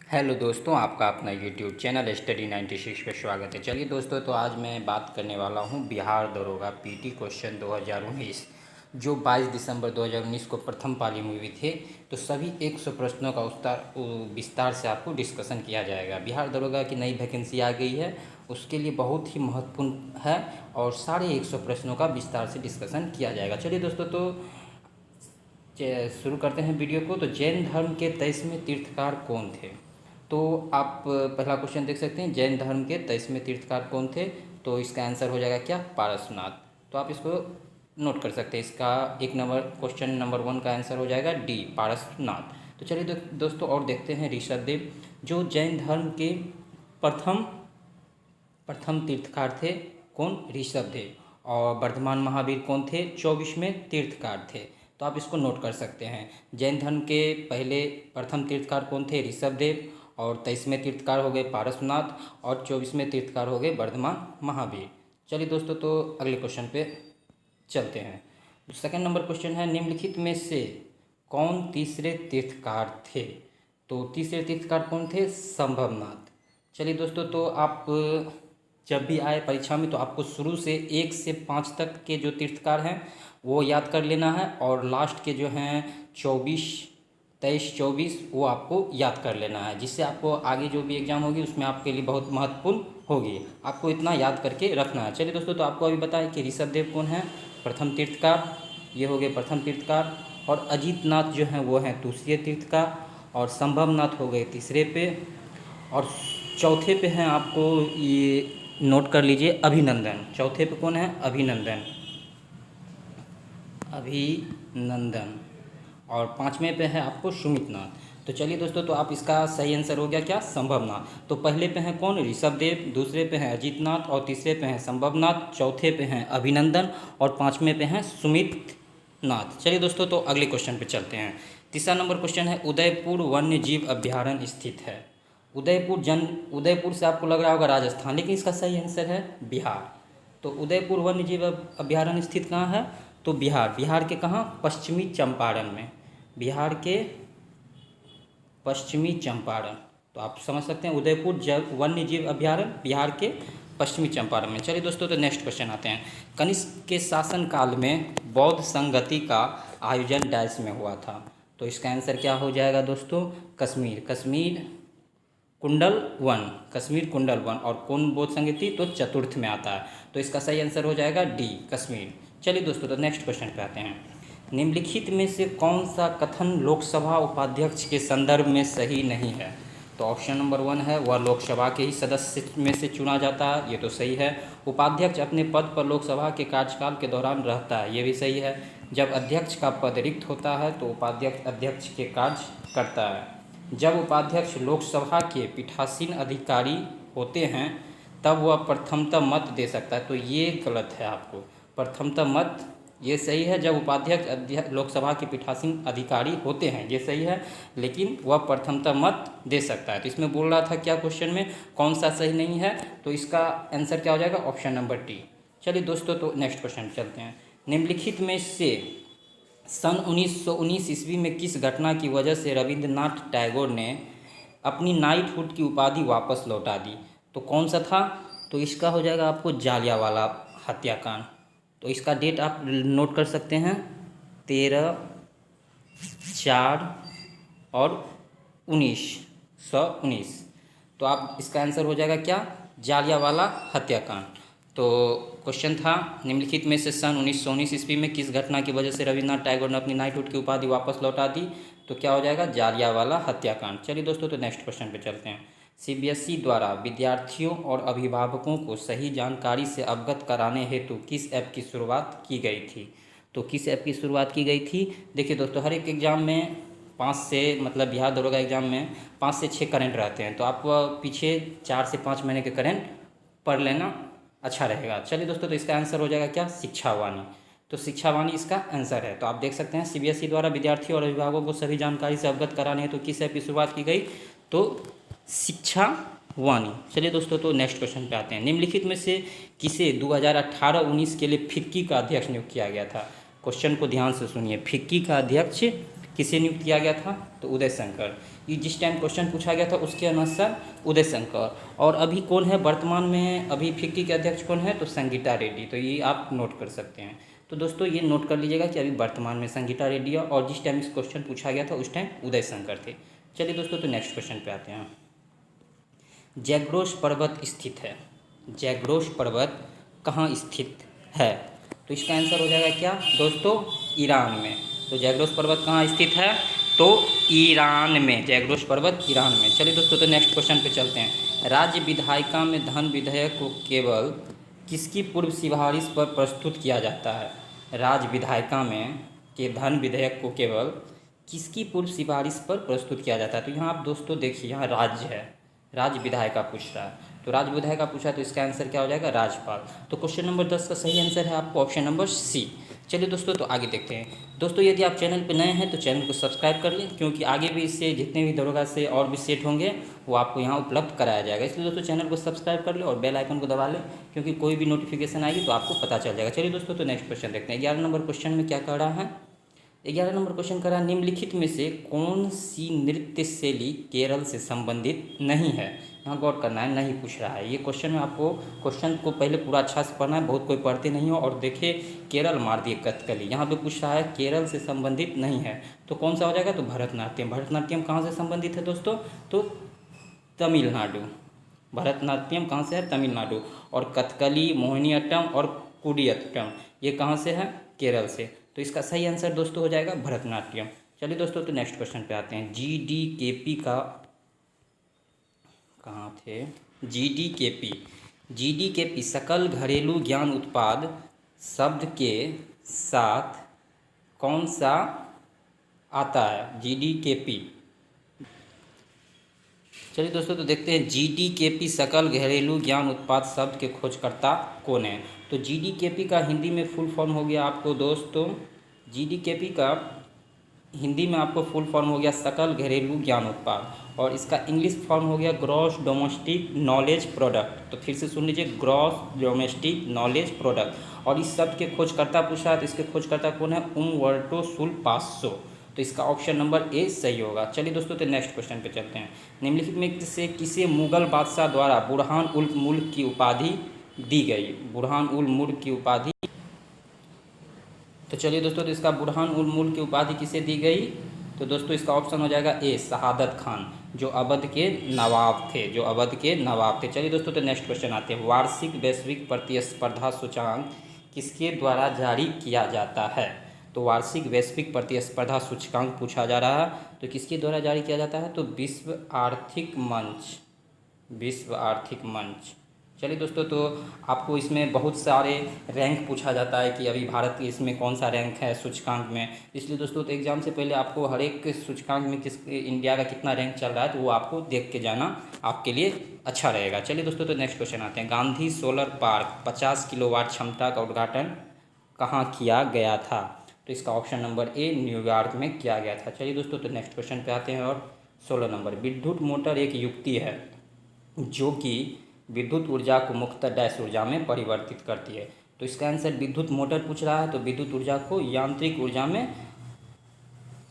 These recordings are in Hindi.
हेलो दोस्तों, आपका अपना यूट्यूब चैनल स्टडी 96 पे स्वागत है। चलिए दोस्तों, तो आज मैं बात करने वाला हूँ बिहार दरोगा पीटी क्वेश्चन 2019 जो 22 दिसंबर 2019 को प्रथम पाली में हुई थे। तो सभी 100 प्रश्नों का विस्तार से आपको डिस्कशन किया जाएगा। बिहार दरोगा की नई वैकेंसी आ गई है, उसके लिए बहुत ही महत्वपूर्ण है और सारे 100 प्रश्नों का विस्तार से डिस्कशन किया जाएगा। चलिए दोस्तों, तो शुरू करते हैं वीडियो को। तो जैन धर्म के 23वें तीर्थकार कौन थे? तो आप पहला क्वेश्चन देख सकते हैं, जैन धर्म के 23वें तीर्थकार कौन थे? तो इसका आंसर हो जाएगा क्या? पारसनाथ। तो आप इसको नोट कर सकते हैं। इसका क्वेश्चन नंबर 1 का आंसर हो जाएगा डी, पारसनाथ। तो चलिए दोस्तों और देखते हैं ऋषभदेव, जो जैन धर्म के प्रथम प्रथम तीर्थकार थे। कौन? ऋषभदेव। और वर्धमान महावीर कौन थे? 24वें तीर्थकार थे। तो आप इसको नोट कर सकते हैं। जैन धर्म के पहले प्रथम तीर्थकार कौन थे? ऋषभदेव। और 23वें तीर्थकार हो गए पारसनाथ और 24वें तीर्थकार हो गए वर्धमान महावीर। चलिए दोस्तों, तो अगले क्वेश्चन पे चलते हैं। सेकंड नंबर क्वेश्चन है, निम्नलिखित में से कौन तीसरे तीर्थकार थे? तो तीसरे तीर्थकार कौन थे? संभवनाथ। चलिए दोस्तों, तो आप जब भी आए परीक्षा में तो आपको शुरू से 1 से 5 तक के जो तीर्थकार हैं वो याद कर लेना है, और लास्ट के जो हैं 23, 24 वो आपको याद कर लेना है, जिससे आपको आगे जो भी एग्ज़ाम होगी उसमें आपके लिए बहुत महत्वपूर्ण होगी। आपको इतना याद करके रखना है। चलिए दोस्तों, तो आपको अभी बताएं कि ऋषभदेव कौन है? प्रथम तीर्थकार, ये हो गए प्रथम तीर्थकार। और अजीतनाथ जो हैं वो हैं दूसरे तीर्थकार, और संभवनाथ हो गए तीसरे पे, और चौथे पे हैं, आपको ये नोट कर लीजिए, अभिनंदन। चौथे पे कौन है? अभिनंदन। अभिनंदन। और 5वें पे है आपको सुमितनाथ। तो चलिए दोस्तों, तो आप इसका सही आंसर हो गया क्या? संभवनाथ। तो पहले पे हैं कौन? ऋषभदेव, दूसरे पे हैं अजीतनाथ, और तीसरे पे हैं संभवनाथ, चौथे पे हैं अभिनंदन, और 5वें पे हैं सुमितनाथ। चलिए दोस्तों, तो अगले क्वेश्चन पे चलते हैं। तीसरा नंबर क्वेश्चन है, उदयपुर वन्य जीव अभ्यारण्य स्थित है। उदयपुर से आपको लग रहा होगा राजस्थान, लेकिन इसका सही आंसर है बिहार। तो उदयपुर वन्य जीव अभ्यारण्य स्थित कहाँ है? तो बिहार के कहाँ? पश्चिमी चंपारण में। बिहार के पश्चिमी चंपारण। तो आप समझ सकते हैं उदयपुर वन्य जीव अभ्यारण्य बिहार के पश्चिमी चंपारण में। चलिए दोस्तों, तो नेक्स्ट क्वेश्चन आते हैं। कनिष्क के शासनकाल में बौद्ध संगति का आयोजन डैश में हुआ था। तो इसका आंसर क्या हो जाएगा दोस्तों? कश्मीर कुंडल वन। और कौन बौद्ध संगति? तो चतुर्थ में आता है। तो इसका सही आंसर हो जाएगा डी, कश्मीर। चलिए दोस्तों, तो नेक्स्ट क्वेश्चन पे आते हैं। निम्नलिखित में से कौन सा कथन लोकसभा उपाध्यक्ष के संदर्भ में सही नहीं है? तो ऑप्शन नंबर 1 है, वह लोकसभा के ही सदस्य में से चुना जाता है, ये तो सही है। उपाध्यक्ष अपने पद पर लोकसभा के कार्यकाल के दौरान रहता है, ये भी सही है। जब अध्यक्ष का पद रिक्त होता है तो उपाध्यक्ष अध्यक्ष के कार्य करता है। जब उपाध्यक्ष लोकसभा के पीठासीन अधिकारी होते हैं तब वह प्रथमतः मत दे सकता है, तो ये गलत है। आपको प्रथमतः मत, ये सही है। जब उपाध्यक्ष लोकसभा के पीठासीन अधिकारी होते हैं, ये सही है, लेकिन वह प्रथमतः मत दे सकता है। तो इसमें बोल रहा था क्या क्वेश्चन में कौन सा सही नहीं है? तो इसका आंसर क्या हो जाएगा? Option number D. चलिए दोस्तों, तो नेक्स्ट क्वेश्चन चलते हैं। निम्नलिखित में से सन 1919 ईस्वी में किस घटना की वजह से रविंद्रनाथ टैगोर ने अपनी नाइटहुड की उपाधि वापस लौटा दी? तो कौन सा था? तो इसका हो जाएगा आपको जालियांवाला हत्याकांड। तो इसका डेट आप नोट कर सकते हैं, 13/4/1919। तो आप इसका आंसर हो जाएगा क्या? जालियांवाला हत्याकांड। तो क्वेश्चन था, निम्नलिखित में से सन 1919 ईस्वी में किस घटना की वजह से रविन्द्रनाथ टैगोर ने अपनी नाइटहुड की उपाधि वापस लौटा दी? तो क्या हो जाएगा? जालियांवाला हत्याकांड। चलिए दोस्तों, तो नेक्स्ट क्वेश्चन पे चलते हैं। सीबीएसई द्वारा विद्यार्थियों और अभिभावकों को सही जानकारी से अवगत कराने हेतु किस ऐप की शुरुआत की गई थी? तो किस ऐप की शुरुआत की गई थी? देखिए दोस्तों, हर एक एग्ज़ाम में 5 से मतलब बिहार दरोगा एग्ज़ाम में 5 से 6 करंट रहते हैं, तो आप पीछे 4 से 5 महीने के करंट पढ़ लेना, अच्छा रहेगा। चलिए दोस्तों, तो इसका आंसर हो जाएगा क्या? शिक्षावाणी। तो शिक्षावाणी इसका आंसर है। तो आप देख सकते हैं सीबीएसई द्वारा विद्यार्थियों और अभिभावकों को सभी जानकारी से अवगत कराने हेतु किस ऐप की शुरुआत की गई? तो शिक्षावाणी। चलिए दोस्तों, तो नेक्स्ट क्वेश्चन पे आते हैं। निम्नलिखित में से किसे 2018-19 के लिए फिक्की का अध्यक्ष नियुक्त किया गया था? क्वेश्चन को ध्यान से सुनिए। फिक्की का अध्यक्ष किसे नियुक्त किया गया था? तो उदय शंकर। ये जिस टाइम क्वेश्चन पूछा गया था उसके अनुसार उदय शंकर। और अभी कौन है वर्तमान में, अभी फिक्की के अध्यक्ष कौन है? तो संगीता रेड्डी। तो ये आप नोट कर सकते हैं। तो दोस्तों ये नोट कर लीजिएगा कि अभी वर्तमान में संगीता रेड्डी है और जिस टाइम इस क्वेश्चन पूछा गया था उस टाइम उदय शंकर थे। चलिए दोस्तों तो नेक्स्ट क्वेश्चन पे आते हैं। जैग्रोस पर्वत स्थित है। जैग्रोस पर्वत कहाँ स्थित है? तो इसका आंसर हो जाएगा क्या दोस्तों? ईरान में। तो जैग्रोस पर्वत कहाँ स्थित है? तो ईरान में। जैग्रोस पर्वत ईरान में। चलिए दोस्तों तो नेक्स्ट क्वेश्चन पे चलते हैं। राज्य विधायिका में धन विधेयक को केवल किसकी पूर्व सिफारिश पर प्रस्तुत किया जाता है? राज्य विधायिका में के धन विधेयक को केवल किसकी पूर्व सिफारिश पर प्रस्तुत किया जाता है? तो यहाँ आप दोस्तों देखिए, यहाँ राज्य है, राज्य विधायिका पूछ रहा है, तो राज्य विधायिका पूछा तो इसका आंसर क्या हो जाएगा? राज्यपाल। तो क्वेश्चन नंबर 10 का सही आंसर है आपको ऑप्शन नंबर सी। चलिए दोस्तों तो आगे देखते हैं। दोस्तों यदि आप चैनल पर नए हैं तो चैनल को सब्सक्राइब कर लें, क्योंकि आगे भी इससे जितने भी दरोगा से और भी सेट होंगे वो आपको यहाँ उपलब्ध कराया जाएगा। इसलिए दोस्तों चैनल को सब्सक्राइब कर लें और बेल आइकन को दबा लें, क्योंकि कोई भी नोटिफिकेशन आएगी तो आपको पता चल जाएगा। चलिए दोस्तों तो नेक्स्ट क्वेश्चन देखते हैं। 11 नंबर क्वेश्चन में क्या कह रहा है? 11 नंबर क्वेश्चन कह रहा है निम्नलिखित में से कौन सी नृत्य शैली केरल से संबंधित नहीं है? यहाँ गौर करना है, नहीं पूछ रहा है ये क्वेश्चन में। आपको क्वेश्चन को पहले पूरा अच्छा से पढ़ना है, बहुत कोई पढ़ते नहीं हो। और देखिए केरल मार दिए कथकली, यहाँ पे पूछ रहा है केरल से संबंधित नहीं है, तो कौन सा हो जाएगा? तो भरतनाट्यम। भरतनाट्यम कहाँ से संबंधित है दोस्तों? तो तमिलनाडु। भरतनाट्यम कहाँ से है? तमिलनाडु। और कथकली, मोहिनीअट्टम और कुडियट्टम ये कहाँ से है? केरल से। तो इसका सही आंसर दोस्तों हो जाएगा भरतनाट्यम। चलिए दोस्तों तो नेक्स्ट क्वेश्चन पे आते हैं। जीडीकेपी का कहाँ थे? जीडीकेपी सकल घरेलू ज्ञान उत्पाद शब्द के साथ कौन सा आता है? जीडीकेपी। चलिए दोस्तों तो देखते हैं जीडीकेपी सकल घरेलू ज्ञान उत्पाद शब्द के खोजकर्ता कौन है? तो जीडीकेपी का हिंदी में फुल फॉर्म हो गया आपको दोस्तों, जीडीकेपी का हिंदी में आपको फुल फॉर्म हो गया सकल घरेलू ज्ञान उत्पाद, और इसका इंग्लिश फॉर्म हो गया ग्रॉस डोमेस्टिक नॉलेज प्रोडक्ट। तो फिर से सुन लीजिए, ग्रॉस डोमेस्टिक नॉलेज प्रोडक्ट। और इस शब्द के खोजकर्ता पूछा है तो इसके खोजकर्ता कौन है? उम्बर्टो सुल्पासो। तो इसका ऑप्शन नंबर ए सही होगा। चलिए दोस्तों तो नेक्स्ट क्वेश्चन पे चलते हैं। निम्नलिखित में से किसे मुगल बादशाह द्वारा बुरहान उल मुल्क की उपाधि दी गई? बुरहान उल मुल्क की उपाधि, तो चलिए दोस्तों तो इसका बुरहान उल मुल्क की उपाधि किसे दी गई? तो दोस्तों इसका ऑप्शन हो जाएगा ए, शहादत खान, जो अवध के नवाब थे, जो अवध के नवाब थे। चलिए दोस्तों तो नेक्स्ट क्वेश्चन आते हैं। वार्षिक वैश्विक प्रतिस्पर्धा सूचकांक किसके द्वारा जारी किया जाता है? तो वार्षिक वैश्विक प्रतिस्पर्धा सूचकांक पूछा जा रहा है, तो किसके द्वारा जारी किया जाता है? तो विश्व आर्थिक मंच, विश्व आर्थिक मंच। चलिए दोस्तों तो आपको इसमें बहुत सारे रैंक पूछा जाता है कि अभी भारत के इसमें कौन सा रैंक है सूचकांक में। इसलिए दोस्तों तो एग्जाम से पहले आपको हर एक सूचकांक में किस इंडिया का कितना रैंक चल रहा है तो वो आपको देख के जाना आपके लिए अच्छा रहेगा। चलिए दोस्तों तो नेक्स्ट क्वेश्चन आते हैं। गांधी सोलर पार्क 50 किलोवाट क्षमता का उद्घाटन कहाँ किया गया था? तो इसका ऑप्शन नंबर ए, न्यूयॉर्क में किया गया था। चलिए दोस्तों तो नेक्स्ट क्वेश्चन पे आते हैं। और 16 नंबर, विद्युत मोटर एक युक्ति है जो कि विद्युत ऊर्जा को मुख्यतः डैश ऊर्जा में परिवर्तित करती है। तो इसका आंसर विद्युत मोटर पूछ रहा है, तो विद्युत ऊर्जा को यांत्रिक ऊर्जा में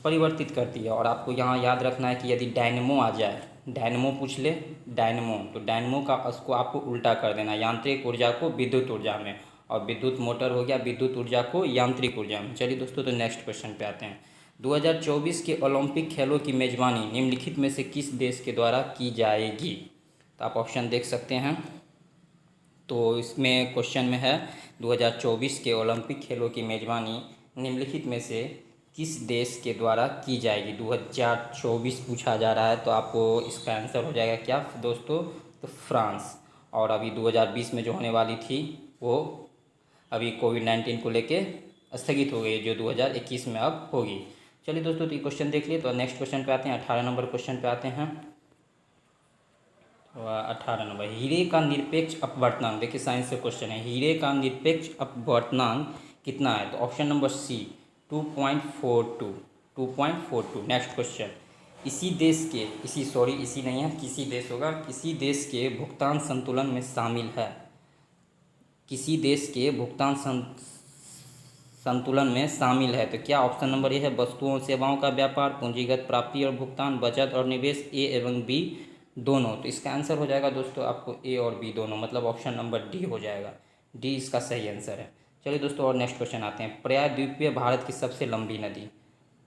परिवर्तित करती है। और आपको यहाँ याद रखना है कि यदि डायनेमो आ जाए, डायनेमो पूछ ले, डायनेमो, तो डायनेमो का उसको आपको उल्टा कर देना, यांत्रिक ऊर्जा को विद्युत ऊर्जा में, और विद्युत मोटर हो गया विद्युत ऊर्जा को यांत्रिक ऊर्जा में। चलिए दोस्तों तो नेक्स्ट क्वेश्चन पे आते हैं। 2024 के ओलंपिक खेलों की मेजबानी निम्नलिखित में से किस देश के द्वारा की जाएगी? तो आप ऑप्शन देख सकते हैं। तो इसमें क्वेश्चन में है 2024 के ओलंपिक खेलों की मेजबानी निम्नलिखित में से किस देश के द्वारा की जाएगी? 2024 पूछा जा रहा है, तो आपको इसका आंसर हो जाएगा क्या दोस्तों? तो फ्रांस। और अभी 2020 में जो होने वाली थी वो अभी कोविड-19 को लेके स्थगित हो गई, जो 2021 में अब होगी। चलिए दोस्तों तो ये क्वेश्चन देख लिए। तो नेक्स्ट क्वेश्चन पे आते हैं, 18 नंबर क्वेश्चन पे आते हैं। 18 नंबर, हीरे का निरपेक्ष अपवर्तनांक। देखिए साइंस से क्वेश्चन है, हीरे का निरपेक्ष अपवर्तनांक कितना है? तो option number C 2.42, 2.42। Next question, इसी देश के, इसी नहीं है, किसी देश होगा, किसी देश के भुगतान संतुलन में शामिल है, किसी देश के भुगतान संतुलन में शामिल है। तो क्या ऑप्शन नंबर ए है वस्तुओं और सेवाओं का व्यापार, पूंजीगत प्राप्ति और भुगतान, बचत और निवेश, ए एवं बी दोनों। तो इसका आंसर हो जाएगा दोस्तों आपको ए और बी दोनों, मतलब ऑप्शन नंबर डी हो जाएगा। डी इसका सही आंसर है। चलिए दोस्तों और नेक्स्ट क्वेश्चन आते हैं। प्रायद्वीपीय भारत की सबसे लंबी नदी,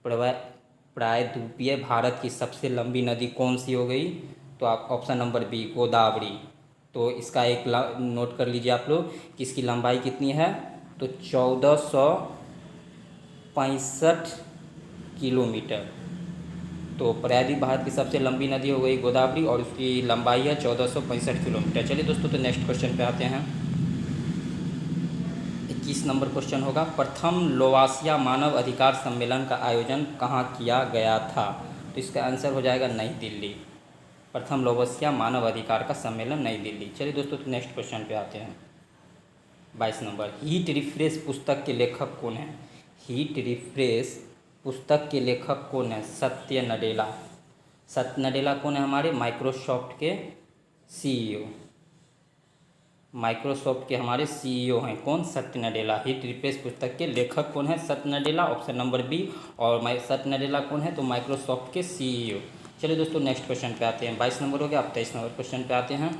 प्रायद्वीपीय भारत की सबसे लंबी नदी कौन सी हो गई? तो आप ऑप्शन नंबर बी गोदावरी। तो इसका एक नोट कर लीजिए आप लोग कि इसकी लंबाई कितनी है, तो 1465 किलोमीटर। तो प्रायद्वीप भारत की सबसे लंबी नदी हो गई गोदावरी और उसकी लंबाई है 1465 किलोमीटर। चलिए दोस्तों तो नेक्स्ट क्वेश्चन पे आते हैं। 21 नंबर क्वेश्चन होगा, प्रथम लोवासिया मानव अधिकार सम्मेलन का आयोजन कहाँ किया गया था? तो इसका आंसर हो जाएगा नई दिल्ली। प्रथम लोवासिया मानव अधिकार का सम्मेलन नई दिल्ली। चलिए दोस्तों तो नेक्स्ट क्वेश्चन पे आते हैं। 22 नंबर, हीट रिफ्रेश पुस्तक के लेखक कौन है? हीट रिफ्रेश पुस्तक के लेखक कौन है? सत्य नडेला। सत्य नडेला कौन है? हमारे माइक्रोसॉफ्ट के सीईओ। माइक्रोसॉफ्ट के हमारे सीईओ हैं कौन? सत्य नडेला। हीट रिफ्रेश पुस्तक के लेखक कौन है? सत्य नडेला, ऑप्शन नंबर बी। और सत्य नडेला कौन है? तो माइक्रोसॉफ्ट के सीईओ। चलिए दोस्तों नेक्स्ट क्वेश्चन पे आते हैं। 22 नंबर हो गया। अब 23 नंबर क्वेश्चन पे आते हैं।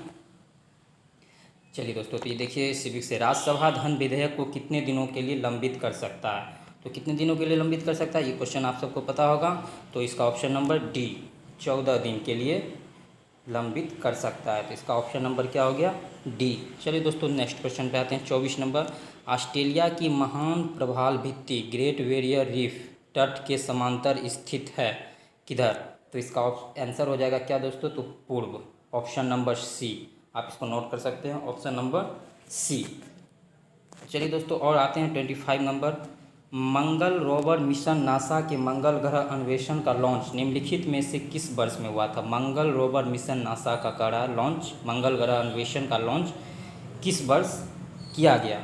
चलिए दोस्तों तो ये देखिए सिविक से, राज्यसभा धन विधेयक को कितने दिनों के लिए लंबित कर सकता है? तो कितने दिनों के लिए लंबित कर सकता है ये क्वेश्चन आप सबको पता होगा। तो इसका ऑप्शन नंबर डी 14 दिन के लिए लंबित कर सकता है। तो इसका ऑप्शन नंबर क्या हो गया? डी। चलिए दोस्तों नेक्स्ट क्वेश्चन पे आते हैं। 24 नंबर, ऑस्ट्रेलिया की महान प्रवाल भित्ति ग्रेट बैरियर रीफ तट के समांतर स्थित है किधर? तो इसका आंसर हो जाएगा क्या दोस्तों? तो पूर्व, ऑप्शन नंबर सी। आप इसको नोट कर सकते हैं, ऑप्शन नंबर सी। चलिए दोस्तों और आते हैं 25 नंबर, मंगल रोवर मिशन नासा के मंगल ग्रह अन्वेषण का लॉन्च निम्नलिखित में से किस वर्ष में हुआ था? मंगल रोवर मिशन नासा का करा लॉन्च, मंगल ग्रह अन्वेषण का लॉन्च किस वर्ष किया गया?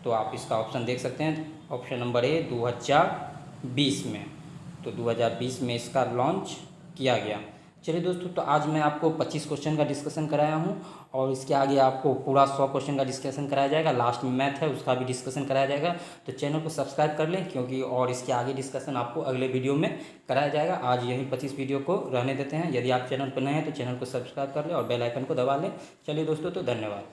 तो आप इसका ऑप्शन देख सकते हैं, ऑप्शन नंबर ए 2020 में। तो 2020 में इसका लॉन्च किया गया। चलिए दोस्तों तो आज मैं आपको 25 क्वेश्चन का डिस्कशन कराया हूँ और इसके आगे आपको पूरा 100 क्वेश्चन का डिस्कशन कराया जाएगा। लास्ट में मैथ है उसका भी डिस्कशन कराया जाएगा। तो चैनल को सब्सक्राइब कर लें क्योंकि और इसके आगे डिस्कशन आपको अगले वीडियो में कराया जाएगा। आज यहीं 25 वीडियो को रहने देते हैं। यदि आप चैनल पर नए हैं तो चैनल को सब्सक्राइब कर लें और बेल आइकन को दबा लें। चलिए दोस्तों तो धन्यवाद।